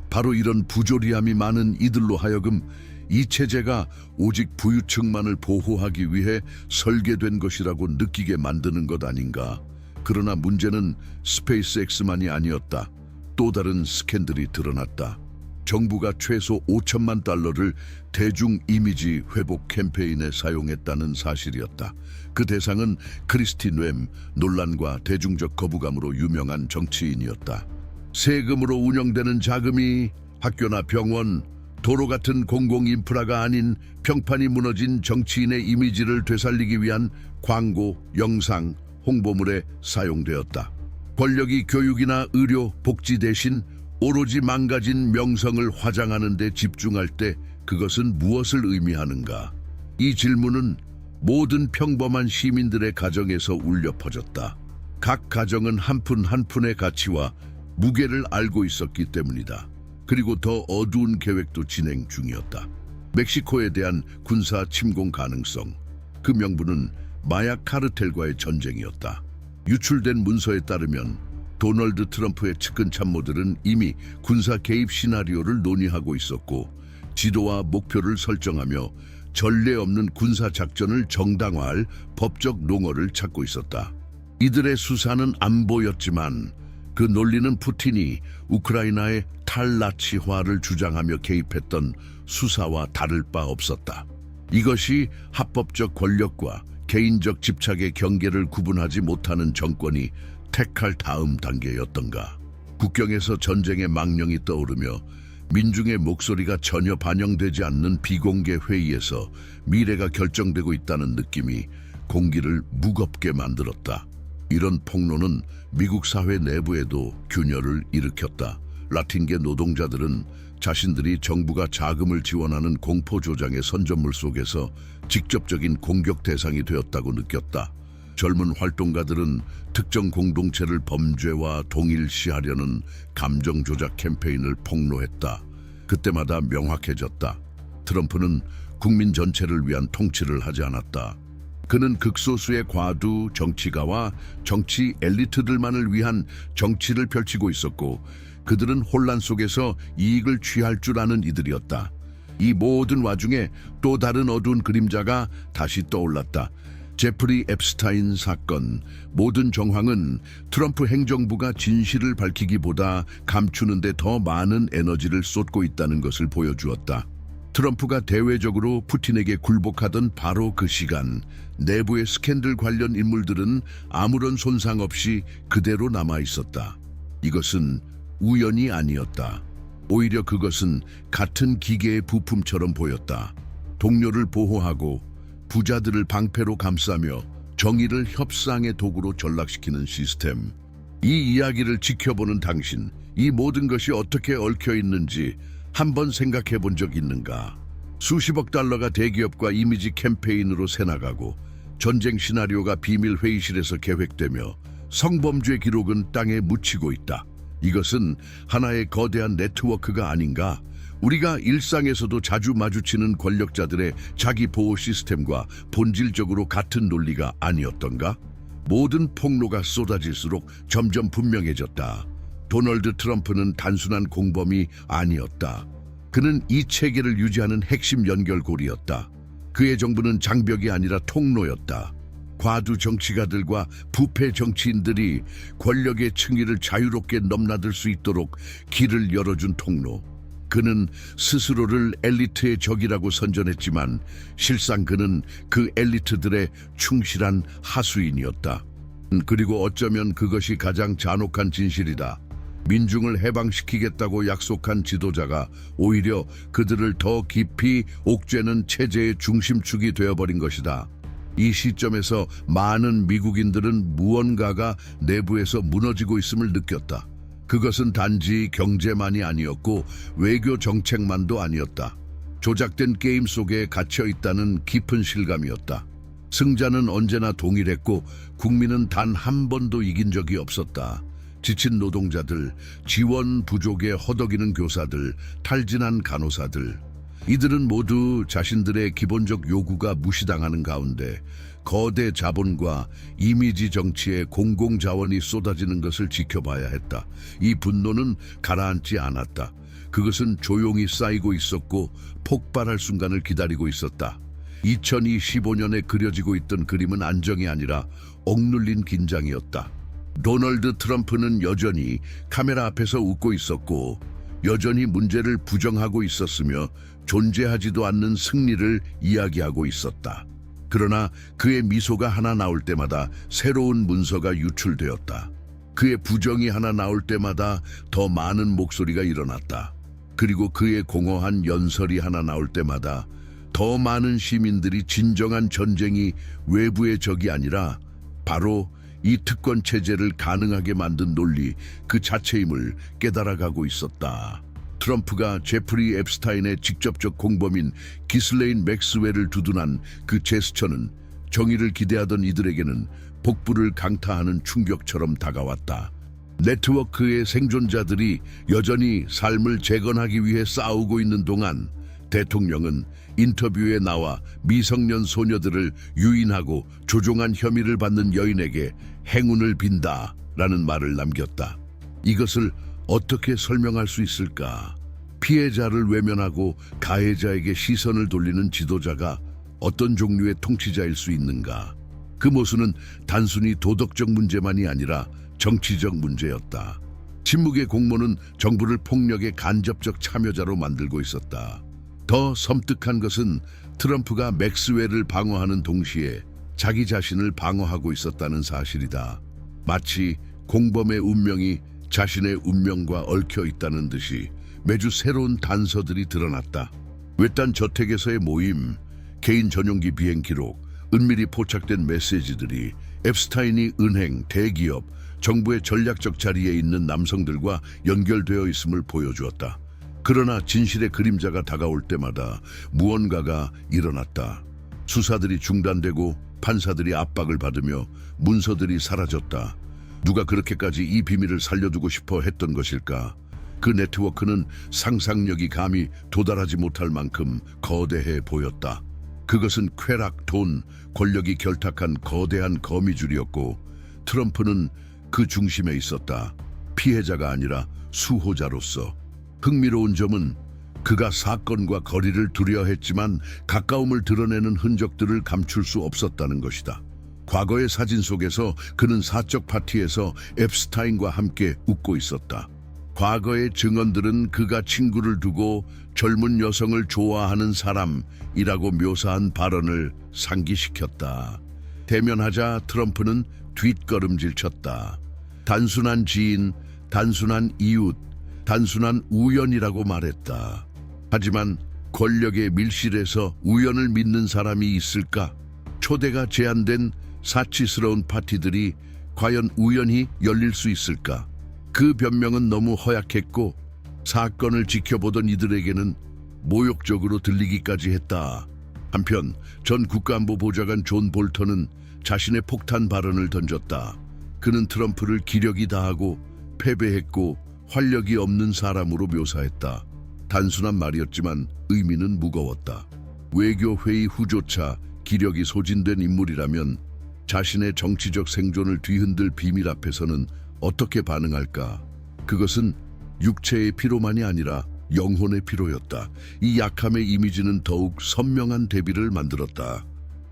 바로 이런 부조리함이 많은 이들로 하여금 이 체제가 오직 부유층만을 보호하기 위해 설계된 것이라고 느끼게 만드는 것 아닌가. 그러나 문제는 스페이스X만이 아니었다. 또 다른 스캔들이 드러났다. 정부가 최소 5천만 달러를 대중 이미지 회복 캠페인에 사용했다는 사실이었다. 그 대상은 크리스틴 웸, 논란과 대중적 거부감으로 유명한 정치인이었다. 세금으로 운영되는 자금이 학교나 병원, 도로 같은 공공 인프라가 아닌 평판이 무너진 정치인의 이미지를 되살리기 위한 광고, 영상, 홍보물에 사용되었다. 권력이 교육이나 의료, 복지 대신 오로지 망가진 명성을 화장하는 데 집중할 때 그것은 무엇을 의미하는가? 이 질문은 모든 평범한 시민들의 가정에서 울려 퍼졌다. 각 가정은 한 푼 한 푼의 가치와 무게를 알고 있었기 때문이다. 그리고 더 어두운 계획도 진행 중이었다. 멕시코에 대한 군사 침공 가능성. 그 명분은 마약 카르텔과의 전쟁이었다. 유출된 문서에 따르면 도널드 트럼프의 측근 참모들은 이미 군사 개입 시나리오를 논의하고 있었고 지도와 목표를 설정하며 전례 없는 군사 작전을 정당화할 법적 농어를 찾고 있었다. 이들의 수사는 안 보였지만 그 논리는 푸틴이 우크라이나의 탈나치화를 주장하며 개입했던 수사와 다를 바 없었다. 이것이 합법적 권력과 개인적 집착의 경계를 구분하지 못하는 정권이 택할 다음 단계였던가. 국경에서 전쟁의 망령이 떠오르며 민중의 목소리가 전혀 반영되지 않는 비공개 회의에서 미래가 결정되고 있다는 느낌이 공기를 무겁게 만들었다. 이런 폭로는 미국 사회 내부에도 균열을 일으켰다. 라틴계 노동자들은 자신들이 정부가 자금을 지원하는 공포조장의 선전물 속에서 직접적인 공격 대상이 되었다고 느꼈다. 젊은 활동가들은 특정 공동체를 범죄와 동일시하려는 감정 조작 캠페인을 폭로했다. 그때마다 명확해졌다. 트럼프는 국민 전체를 위한 통치를 하지 않았다. 그는 극소수의 과두 정치가와 정치 엘리트들만을 위한 정치를 펼치고 있었고 그들은 혼란 속에서 이익을 취할 줄 아는 이들이었다. 이 모든 와중에 또 다른 어두운 그림자가 다시 떠올랐다. 제프리 앱스타인 사건. 모든 정황은 트럼프 행정부가 진실을 밝히기보다 감추는 데 더 많은 에너지를 쏟고 있다는 것을 보여주었다. 트럼프가 대외적으로 푸틴에게 굴복하던 바로 그 시간, 내부의 스캔들 관련 인물들은 아무런 손상 없이 그대로 남아 있었다. 이것은 우연이 아니었다. 오히려 그것은 같은 기계의 부품처럼 보였다. 동료를 보호하고 부자들을 방패로 감싸며 정의를 협상의 도구로 전락시키는 시스템. 이 이야기를 지켜보는 당신, 이 모든 것이 어떻게 얽혀 있는지 한번 생각해 본 적 있는가? 수십억 달러가 대기업과 이미지 캠페인으로 새나가고 전쟁 시나리오가 비밀 회의실에서 계획되며 성범죄 기록은 땅에 묻히고 있다. 이것은 하나의 거대한 네트워크가 아닌가? 우리가 일상에서도 자주 마주치는 권력자들의 자기 보호 시스템과 본질적으로 같은 논리가 아니었던가? 모든 폭로가 쏟아질수록 점점 분명해졌다. 도널드 트럼프는 단순한 공범이 아니었다. 그는 이 체계를 유지하는 핵심 연결고리였다. 그의 정부는 장벽이 아니라 통로였다. 과두 정치가들과 부패 정치인들이 권력의 층위를 자유롭게 넘나들 수 있도록 길을 열어준 통로. 그는 스스로를 엘리트의 적이라고 선전했지만 실상 그는 그 엘리트들의 충실한 하수인이었다. 그리고 어쩌면 그것이 가장 잔혹한 진실이다. 민중을 해방시키겠다고 약속한 지도자가 오히려 그들을 더 깊이 옥죄는 체제의 중심축이 되어버린 것이다. 이 시점에서 많은 미국인들은 무언가가 내부에서 무너지고 있음을 느꼈다. 그것은 단지 경제만이 아니었고 외교 정책만도 아니었다. 조작된 게임 속에 갇혀 있다는 깊은 실감이었다. 승자는 언제나 동일했고 국민은 단 한 번도 이긴 적이 없었다. 지친 노동자들, 지원 부족에 허덕이는 교사들, 탈진한 간호사들. 이들은 모두 자신들의 기본적 요구가 무시당하는 가운데 거대 자본과 이미지 정치에 공공자원이 쏟아지는 것을 지켜봐야 했다. 이 분노는 가라앉지 않았다. 그것은 조용히 쌓이고 있었고 폭발할 순간을 기다리고 있었다. 2025년에 그려지고 있던 그림은 안정이 아니라 억눌린 긴장이었다. 도널드 트럼프는 여전히 카메라 앞에서 웃고 있었고 여전히 문제를 부정하고 있었으며 존재하지도 않는 승리를 이야기하고 있었다. 그러나 그의 미소가 하나 나올 때마다 새로운 문서가 유출되었다. 그의 부정이 하나 나올 때마다 더 많은 목소리가 일어났다. 그리고 그의 공허한 연설이 하나 나올 때마다 더 많은 시민들이 진정한 전쟁이 외부의 적이 아니라 바로 이 특권 체제를 가능하게 만든 논리 그 자체임을 깨달아가고 있었다. 트럼프가 제프리 앱스타인의 직접적 공범인 기슬레인 맥스웰을 두둔한 그 제스처는 정의를 기대하던 이들에게는 복부를 강타하는 충격처럼 다가왔다. 네트워크의 생존자들이 여전히 삶을 재건하기 위해 싸우고 있는 동안 대통령은 인터뷰에 나와 미성년 소녀들을 유인하고 조종한 혐의를 받는 여인에게 행운을 빈다라는 말을 남겼다. 이것을 어떻게 설명할 수 있을까? 피해자를 외면하고 가해자에게 시선을 돌리는 지도자가 어떤 종류의 통치자일 수 있는가? 그 모순은 단순히 도덕적 문제만이 아니라 정치적 문제였다. 침묵의 공모는 정부를 폭력의 간접적 참여자로 만들고 있었다. 더 섬뜩한 것은 트럼프가 맥스웰을 방어하는 동시에 자기 자신을 방어하고 있었다는 사실이다. 마치 공범의 운명이 자신의 운명과 얽혀 있다는 듯이 매주 새로운 단서들이 드러났다. 외딴 저택에서의 모임, 개인 전용기 비행 기록, 은밀히 포착된 메시지들이 앱스타인이 은행, 대기업, 정부의 전략적 자리에 있는 남성들과 연결되어 있음을 보여주었다. 그러나 진실의 그림자가 다가올 때마다 무언가가 일어났다. 수사들이 중단되고 판사들이 압박을 받으며 문서들이 사라졌다. 누가 그렇게까지 이 비밀을 살려두고 싶어 했던 것일까? 그 네트워크는 상상력이 감히 도달하지 못할 만큼 거대해 보였다. 그것은 쾌락, 돈, 권력이 결탁한 거대한 거미줄이었고 트럼프는 그 중심에 있었다. 피해자가 아니라 수호자로서. 흥미로운 점은 그가 사건과 거리를 두려 했지만 가까움을 드러내는 흔적들을 감출 수 없었다는 것이다. 과거의 사진 속에서 그는 사적 파티에서 앱스타인과 함께 웃고 있었다. 과거의 증언들은 그가 친구를 두고 젊은 여성을 좋아하는 사람이라고 묘사한 발언을 상기시켰다. 대면하자 트럼프는 뒷걸음질 쳤다. 단순한 지인, 단순한 이웃, 단순한 우연이라고 말했다. 하지만 권력의 밀실에서 우연을 믿는 사람이 있을까? 초대가 제한된 사치스러운 파티들이 과연 우연히 열릴 수 있을까? 그 변명은 너무 허약했고 사건을 지켜보던 이들에게는 모욕적으로 들리기까지 했다. 한편 전 국가안보보좌관 존 볼턴은 자신의 폭탄 발언을 던졌다. 그는 트럼프를 기력이 다하고 패배했고 활력이 없는 사람으로 묘사했다. 단순한 말이었지만 의미는 무거웠다. 외교회의 후조차 기력이 소진된 인물이라면 자신의 정치적 생존을 뒤흔들 비밀 앞에서는 어떻게 반응할까? 그것은 육체의 피로만이 아니라 영혼의 피로였다. 이 약함의 이미지는 더욱 선명한 대비를 만들었다.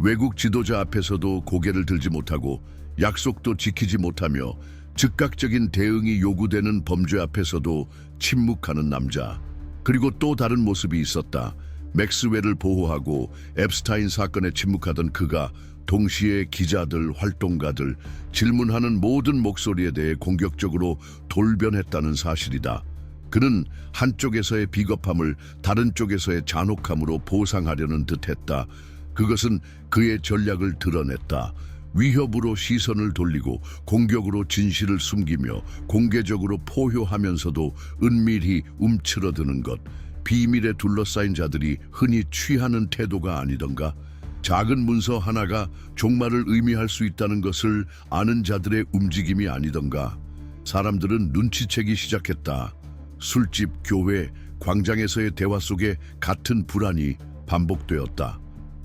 외국 지도자 앞에서도 고개를 들지 못하고 약속도 지키지 못하며 즉각적인 대응이 요구되는 범죄 앞에서도 침묵하는 남자. 그리고 또 다른 모습이 있었다. 맥스웰을 보호하고 앱스타인 사건에 침묵하던 그가 동시에 기자들, 활동가들, 질문하는 모든 목소리에 대해 공격적으로 돌변했다는 사실이다. 그는 한쪽에서의 비겁함을 다른 쪽에서의 잔혹함으로 보상하려는 듯했다. 그것은 그의 전략을 드러냈다. 위협으로 시선을 돌리고 공격으로 진실을 숨기며 공개적으로 포효하면서도 은밀히 움츠러드는 것. 비밀에 둘러싸인 자들이 흔히 취하는 태도가 아니던가? 작은 문서 하나가 종말을 의미할 수 있다는 것을 아는 자들의 움직임이 아니던가? 사람들은 눈치채기 시작했다. 술집, 교회, 광장에서의 대화 속에 같은 불안이 반복되었다.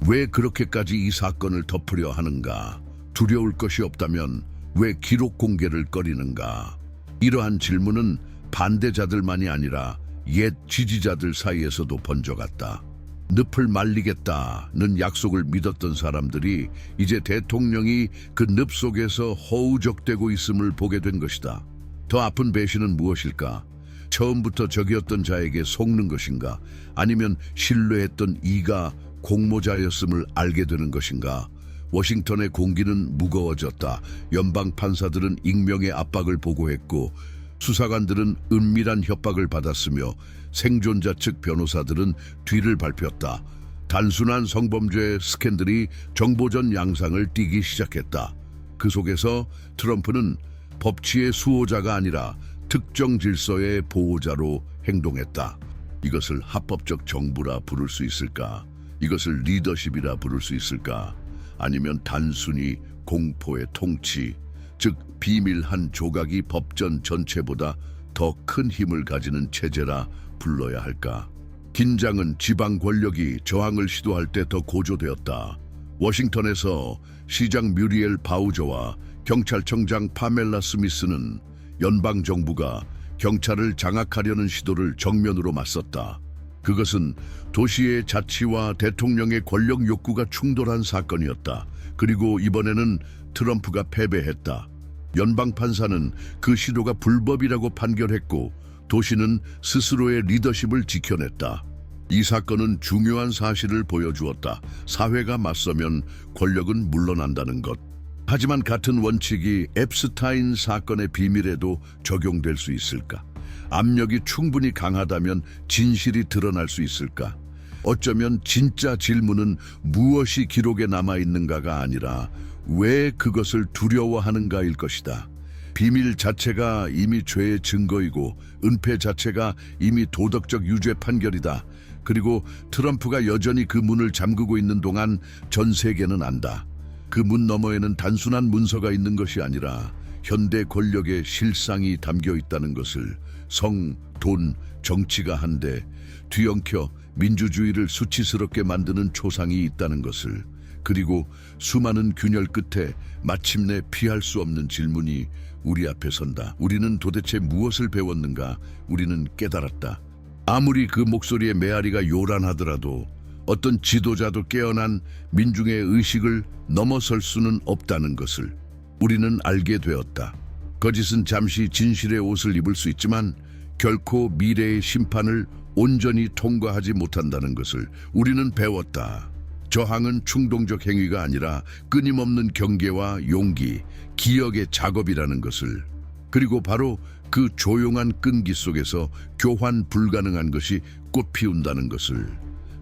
왜 그렇게까지 이 사건을 덮으려 하는가? 두려울 것이 없다면 왜 기록 공개를 꺼리는가? 이러한 질문은 반대자들만이 아니라 옛 지지자들 사이에서도 번져갔다. 늪을 말리겠다는 약속을 믿었던 사람들이 이제 대통령이 그 늪 속에서 허우적대고 있음을 보게 된 것이다. 더 아픈 배신은 무엇일까? 처음부터 적이었던 자에게 속는 것인가? 아니면 신뢰했던 이가 공모자였음을 알게 되는 것인가? 워싱턴의 공기는 무거워졌다. 연방 판사들은 익명의 압박을 보고했고 수사관들은 은밀한 협박을 받았으며 생존자 측 변호사들은 뒤를 밟혔다. 단순한 성범죄 스캔들이 정보전 양상을 띠기 시작했다. 그 속에서 트럼프는 법치의 수호자가 아니라 특정 질서의 보호자로 행동했다. 이것을 합법적 정부라 부를 수 있을까? 이것을 리더십이라 부를 수 있을까? 아니면 단순히 공포의 통치, 즉 비밀 한 조각이 법전 전체보다 더 큰 힘을 가지는 체제라 불러야 할까? 긴장은 지방 권력이 저항을 시도할 때 더 고조되었다. 워싱턴에서 시장 뮤리엘 바우저와 경찰청장 파멜라 스미스는 연방 정부가 경찰을 장악하려는 시도를 정면으로 맞섰다. 그것은 도시의 자치와 대통령의 권력 욕구가 충돌한 사건이었다. 그리고 이번에는 트럼프가 패배했다. 연방 판사는 그 시도가 불법이라고 판결했고 도시는 스스로의 리더십을 지켜냈다. 이 사건은 중요한 사실을 보여주었다. 사회가 맞서면 권력은 물러난다는 것. 하지만 같은 원칙이 앱스타인 사건의 비밀에도 적용될 수 있을까? 압력이 충분히 강하다면 진실이 드러날 수 있을까? 어쩌면 진짜 질문은 무엇이 기록에 남아있는가가 아니라 왜 그것을 두려워하는가일 것이다. 비밀 자체가 이미 죄의 증거이고 은폐 자체가 이미 도덕적 유죄 판결이다. 그리고 트럼프가 여전히 그 문을 잠그고 있는 동안 전 세계는 안다. 그 문 너머에는 단순한 문서가 있는 것이 아니라 현대 권력의 실상이 담겨 있다는 것을. 성, 돈, 정치가 한데 뒤엉켜 민주주의를 수치스럽게 만드는 초상이 있다는 것을. 그리고 수많은 균열 끝에 마침내 피할 수 없는 질문이 우리 앞에 선다. 우리는 도대체 무엇을 배웠는가? 우리는 깨달았다. 아무리 그 목소리의 메아리가 요란하더라도 어떤 지도자도 깨어난 민중의 의식을 넘어설 수는 없다는 것을 우리는 알게 되었다. 거짓은 잠시 진실의 옷을 입을 수 있지만 결코 미래의 심판을 온전히 통과하지 못한다는 것을 우리는 배웠다. 저항은 충동적 행위가 아니라 끊임없는 경계와 용기, 기억의 작업이라는 것을. 그리고 바로 그 조용한 끈기 속에서 교환 불가능한 것이 꽃 피운다는 것을.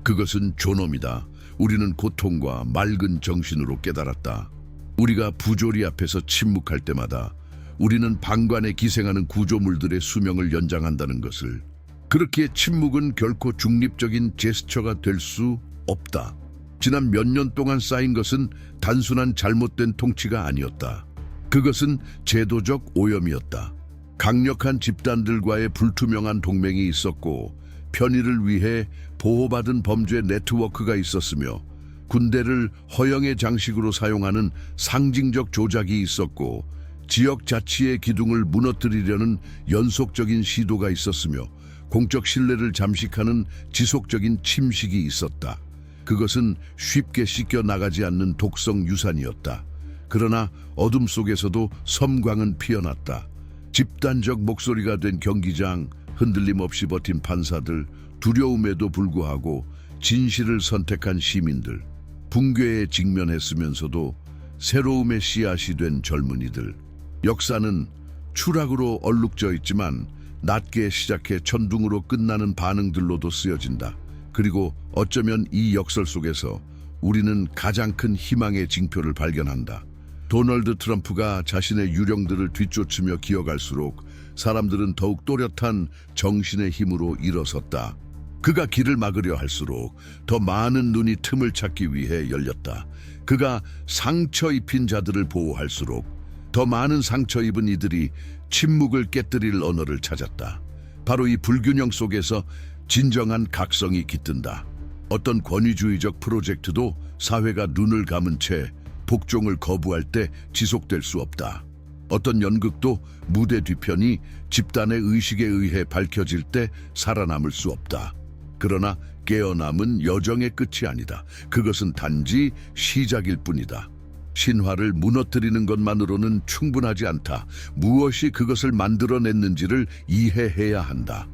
그것은 존엄이다. 우리는 고통과 맑은 정신으로 깨달았다. 우리가 부조리 앞에서 침묵할 때마다 우리는 방관에 기생하는 구조물들의 수명을 연장한다는 것을. 그렇기에 침묵은 결코 중립적인 제스처가 될 수 없다. 지난 몇 년 동안 쌓인 것은 단순한 잘못된 통치가 아니었다. 그것은 제도적 오염이었다. 강력한 집단들과의 불투명한 동맹이 있었고 편의를 위해 보호받은 범죄 네트워크가 있었으며 군대를 허영의 장식으로 사용하는 상징적 조작이 있었고 지역 자치의 기둥을 무너뜨리려는 연속적인 시도가 있었으며 공적 신뢰를 잠식하는 지속적인 침식이 있었다. 그것은 쉽게 씻겨 나가지 않는 독성 유산이었다. 그러나 어둠 속에서도 섬광은 피어났다. 집단적 목소리가 된 경기장, 흔들림 없이 버틴 판사들, 두려움에도 불구하고 진실을 선택한 시민들, 붕괴에 직면했으면서도 새로움의 씨앗이 된 젊은이들. 역사는 추락으로 얼룩져 있지만 낮게 시작해 천둥으로 끝나는 반응들로도 쓰여진다. 그리고 어쩌면 이 역설 속에서 우리는 가장 큰 희망의 징표를 발견한다. 도널드 트럼프가 자신의 유령들을 뒤쫓으며 기어갈수록 사람들은 더욱 또렷한 정신의 힘으로 일어섰다. 그가 길을 막으려 할수록 더 많은 눈이 틈을 찾기 위해 열렸다. 그가 상처 입힌 자들을 보호할수록 더 많은 상처 입은 이들이 침묵을 깨뜨릴 언어를 찾았다. 바로 이 불균형 속에서 진정한 각성이 깃든다. 어떤 권위주의적 프로젝트도 사회가 눈을 감은 채 복종을 거부할 때 지속될 수 없다. 어떤 연극도 무대 뒤편이 집단의 의식에 의해 밝혀질 때 살아남을 수 없다. 그러나 깨어남은 여정의 끝이 아니다. 그것은 단지 시작일 뿐이다. 신화를 무너뜨리는 것만으로는 충분하지 않다. 무엇이 그것을 만들어냈는지를 이해해야 한다.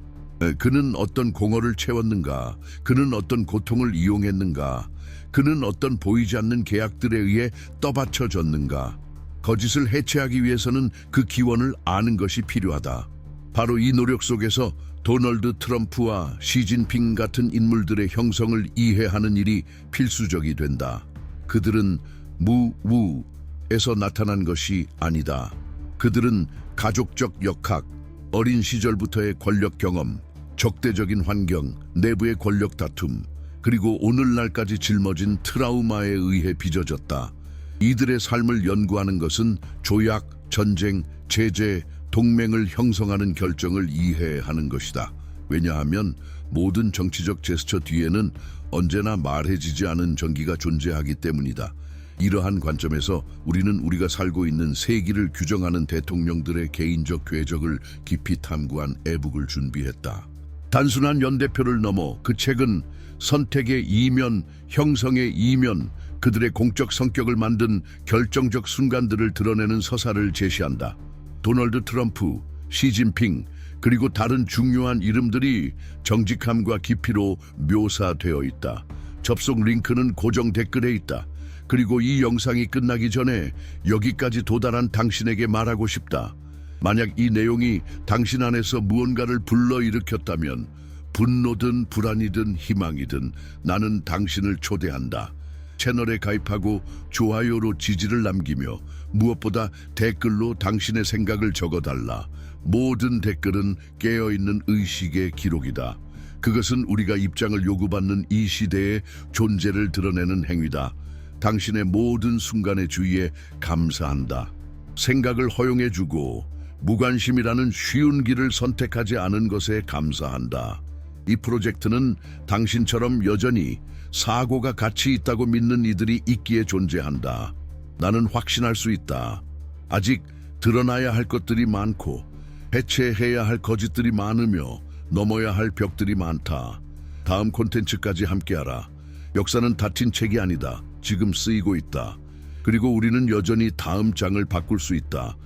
그는 어떤 공허를 채웠는가? 그는 어떤 고통을 이용했는가? 그는 어떤 보이지 않는 계약들에 의해 떠받쳐졌는가? 거짓을 해체하기 위해서는 그 기원을 아는 것이 필요하다. 바로 이 노력 속에서 도널드 트럼프와 시진핑 같은 인물들의 형성을 이해하는 일이 필수적이 된다. 그들은 무우에서 나타난 것이 아니다. 그들은 가족적 역학, 어린 시절부터의 권력 경험, 적대적인 환경, 내부의 권력 다툼, 그리고 오늘날까지 짊어진 트라우마에 의해 빚어졌다. 이들의 삶을 연구하는 것은 조약, 전쟁, 제재, 동맹을 형성하는 결정을 이해하는 것이다. 왜냐하면 모든 정치적 제스처 뒤에는 언제나 말해지지 않은 전기가 존재하기 때문이다. 이러한 관점에서 우리는 우리가 살고 있는 세기를 규정하는 대통령들의 개인적 궤적을 깊이 탐구한 에북을 준비했다. 단순한 연대표를 넘어 그 책은 선택의 이면, 형성의 이면, 그들의 공적 성격을 만든 결정적 순간들을 드러내는 서사를 제시한다. 도널드 트럼프, 시진핑, 그리고 다른 중요한 이름들이 정직함과 깊이로 묘사되어 있다. 접속 링크는 고정 댓글에 있다. 그리고 이 영상이 끝나기 전에 여기까지 도달한 당신에게 말하고 싶다. 만약 이 내용이 당신 안에서 무언가를 불러일으켰다면 분노든 불안이든 희망이든 나는 당신을 초대한다. 채널에 가입하고 좋아요로 지지를 남기며 무엇보다 댓글로 당신의 생각을 적어달라. 모든 댓글은 깨어있는 의식의 기록이다. 그것은 우리가 입장을 요구받는 이 시대의 존재를 드러내는 행위다. 당신의 모든 순간의 주의에 감사한다. 생각을 허용해주고 무관심이라는 쉬운 길을 선택하지 않은 것에 감사한다. 이 프로젝트는 당신처럼 여전히 사고가 가치 있다고 믿는 이들이 있기에 존재한다. 나는 확신할 수 있다. 아직 드러나야 할 것들이 많고 해체해야 할 거짓들이 많으며 넘어야 할 벽들이 많다. 다음 콘텐츠까지 함께하라. 역사는 닫힌 책이 아니다. 지금 쓰이고 있다. 그리고 우리는 여전히 다음 장을 바꿀 수 있다.